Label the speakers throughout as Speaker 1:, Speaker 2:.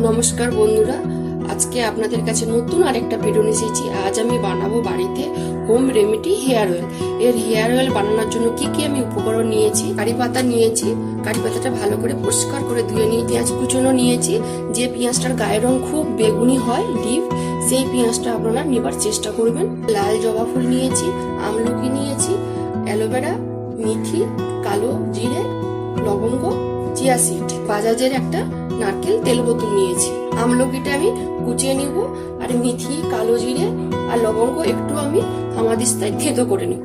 Speaker 1: নমস্কার বন্ধুরা, আজকে আপনাদের কাছে নতুন আরেকটা ভিডিও নিয়ে এসেছি। আজ আমি বানাবো বাড়িতে হোম রেমেডি হেয়ার অয়েল। এর হেয়ার অয়েল বানানোর জন্য কি কি আমি উপকরণ নিয়েছি। কারি পাতা নিয়েছি, কারি পাতাটা ভালো করে পরিষ্কার করে ধুয়ে নিয়ে পেঁয়াজ কুচনো নিয়েছি। যে পেঁয়াজটার গায়ের রং খুব বেগুনি হয় ডিপ, সেই পেঁয়াজটা আপনারা নেবার চেষ্টা করবেন। লাল জবা ফুল নিয়েছি, আমলকি নিয়েছি, অ্যালোভেরা, মেথি, কালো জিরে, লবঙ্গ, চিয়া সিড, বাজাজের একটা নারকেল তেল বোতল নিয়েছি। আমলকিটা আমি কুচিয়ে নিব, আর মেথি, কালো জিরে আর লবঙ্গ একটু আমি হামাদিস্তায় থেতো করে নিব।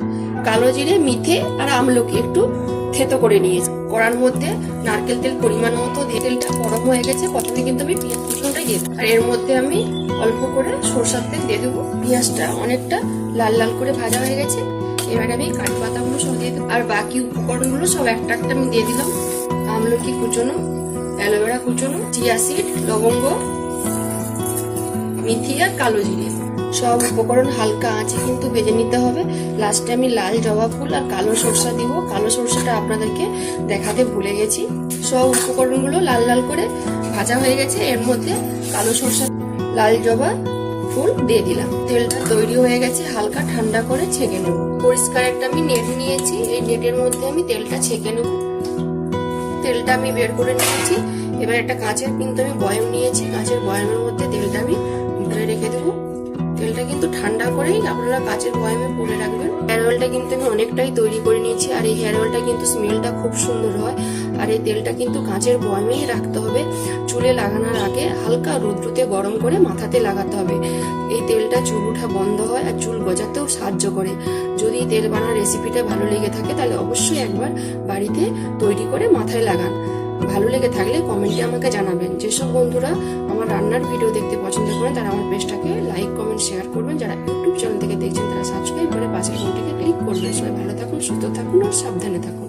Speaker 1: কালো জিরে, মিথে আর আমলকি একটু থেতো করে নিয়েছি। কড়ার মধ্যে নারকেল তেল পরিমাণ মতো দিয়ে, তেলটা গরম হয়ে গেছে। প্রথমে কিন্তু আমি পেঁয়াজ কুচনোটাই দিয়ে দেবো, আর এর মধ্যে আমি অল্প করে সরষের তেল দিয়ে দেবো। পেঁয়াজটা অনেকটা লাল লাল করে ভাজা হয়ে গেছে। এবার আমি কারি পাতাগুলো সব দিয়ে দেবো, আর বাকি উপকরণগুলো সব একটা একটা আমি দিয়ে দিলাম। আমলকি কুচনো, অ্যালোভেরা কুচনো, চিয়া সিড, লবঙ্গ, মেথি আর কালো জিরে, সব উপকরণ হালকা আঁচে কিন্তু ভেজে নিতে হবে। লাস্টে আমি লাল জবা ফুল আর কালো সরষা দিব। কালো সরষাটা আপনাদেরকে দেখাতে ভুলে গেছি। সব উপকরণগুলো লাল লাল করে ভাজা হয়ে গেছে। এর মধ্যে কালো সরষা, লাল জবা ফুল দিয়ে দিলাম। তেলটা তৈরি হয়ে গেছে, হালকা ঠান্ডা করে ছেঁকে নেব। পরিষ্কার একটা আমি নেট নিয়েছি, এই নেটের মধ্যে আমি তেলটা ছেঁকে নেব। তেলটা আমি বের করে নিয়েছি। এবার একটা কাঁচের কিন্তু আমি বয়াম নিয়েছি, কাঁচের বয়ামের মধ্যে তেলটা আমি ভরে রেখে দেবো। তেলটা কিন্তু ঠান্ডা করেই আপনারা কাঁচের বয়ামে পুরে রাখবেন। হেয়ার অয়েলটা কিন্তু আমি অনেকটাই তৈরি করে নিয়েছি, আর এই হেয়ার অয়েলটা কিন্তু স্মেলটা খুব সুন্দর হয়। আর এই তেলটা কিন্তু কাঁচের বয়ামেই রাখতে হবে। চুলে লাগানোর আগে হালকা রোদ্রুতে গরম করে মাথাতে লাগাতে হবে। এই তেলটা চুল ওঠা বন্ধ হয় আর চুল গজাতেও সাহায্য করে। যদি তেল বানার রেসিপিটা ভালো লেগে থাকে তাহলে অবশ্যই একবার বাড়িতে তৈরি করে মাথায় লাগান। ভালো লেগে থাকলে কমেন্টে আমাকে জানাবেন। যেসব বন্ধুরা আমার রান্নার ভিডিও দেখতে পছন্দ করেন তারা আমার পেজটাকে লাইক, কমেন্ট, শেয়ার করবেন। যারা ইউটিউব চ্যানেল থেকে দেখছেন তারা সাবস্ক্রাইব করে পাশের ঘন্টাকে ক্লিক করবেন। সবাই ভালো থাকুন, সুস্থ থাকুন আর সাবধানে থাকুন।